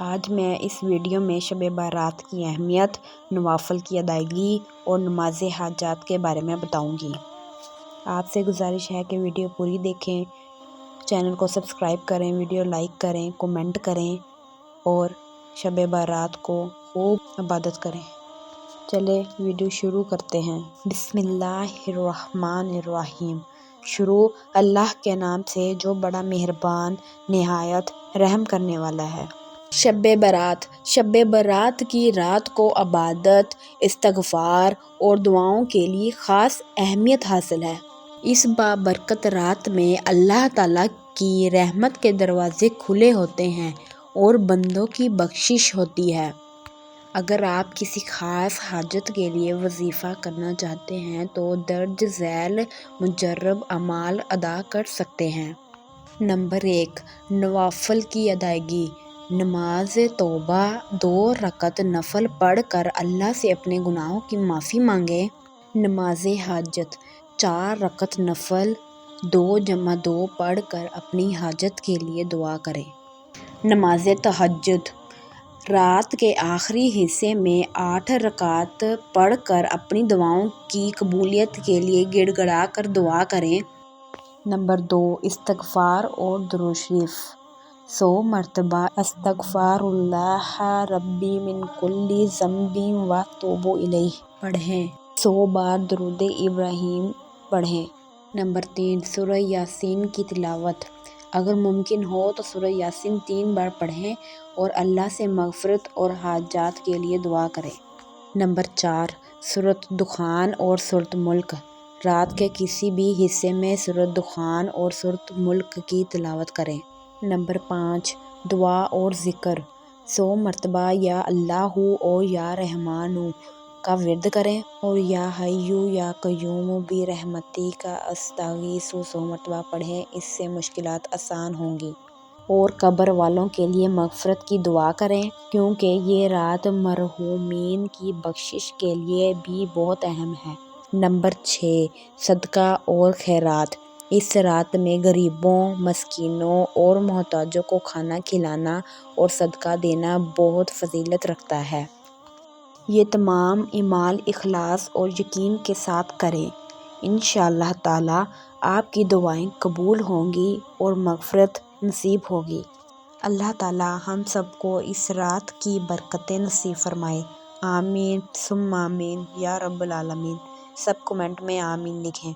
آج میں اس ویڈیو میں شب بارات کی اہمیت، نوافل کی ادائیگی اور نماز حاجات کے بارے میں بتاؤں گی۔ آپ سے گزارش ہے کہ ویڈیو پوری دیکھیں، چینل کو سبسکرائب کریں، ویڈیو لائک کریں، کومنٹ کریں اور شب بارات کو خوب عبادت کریں۔ چلے ویڈیو شروع کرتے ہیں۔ بسم اللہ الرحمن الرحیم۔ شروع اللہ کے نام سے جو بڑا مہربان نہایت رحم کرنے والا ہے۔ شب برات کی رات کو عبادت، استغفار اور دعاؤں کے لیے خاص اہمیت حاصل ہے۔ اس بابرکت رات میں اللہ تعالیٰ کی رحمت کے دروازے کھلے ہوتے ہیں اور بندوں کی بخشش ہوتی ہے۔ اگر آپ کسی خاص حاجت کے لیے وظیفہ کرنا چاہتے ہیں تو درج ذیل مجرب اعمال ادا کر سکتے ہیں۔ نمبر 1، نوافل کی ادائیگی۔ نماز توبہ 2 رکعت نفل پڑھ کر اللہ سے اپنے گناہوں کی معافی مانگیں۔ نماز حاجت 4 رکعت نفل 2+2 پڑھ کر اپنی حاجت کے لیے دعا کریں۔ نماز تہجد رات کے آخری حصے میں 8 رکعات پڑھ کر اپنی دعاؤں کی قبولیت کے لیے گڑ گڑا کر دعا کریں۔ نمبر 2، استغفار اور درود شریف 100 مرتبہ استغفار اللہ ربی من کل ذنب واتوب الیہ پڑھیں۔ 100 بار درود ابراہیم پڑھیں۔ نمبر 3، سورہ یاسین کی تلاوت۔ اگر ممکن ہو تو سورہ یاسین 3 بار پڑھیں اور اللہ سے مغفرت اور حاجات کے لیے دعا کریں۔ نمبر 4، سورۃ دخان اور سورۃ ملک۔ رات کے کسی بھی حصے میں سورۃ دخان اور سورۃ ملک کی تلاوت کریں۔ نمبر 5، دعا اور ذکر 100 مرتبہ یا اللہ اور یا رحمان کا ورد کریں اور یا حی یا قیوم برحمتک استغیث 100 مرتبہ پڑھیں۔ اس سے مشکلات آسان ہوں گی۔ اور قبر والوں کے لیے مغفرت کی دعا کریں کیونکہ یہ رات مرحومین کی بخشش کے لیے بھی بہت اہم ہے۔ نمبر 6، صدقہ اور خیرات۔ اس رات میں غریبوں، مسکینوں اور محتاجوں کو کھانا کھلانا اور صدقہ دینا بہت فضیلت رکھتا ہے۔ یہ تمام اعمال اخلاص اور یقین کے ساتھ کریں۔ انشاءاللہ تعالیٰ آپ کی دعائیں قبول ہوں گی اور مغفرت نصیب ہوگی۔ اللہ تعالیٰ ہم سب کو اس رات کی برکتیں نصیب فرمائے۔ آمین ثم آمین یا رب العالمین۔ سب کمنٹ میں آمین لکھیں۔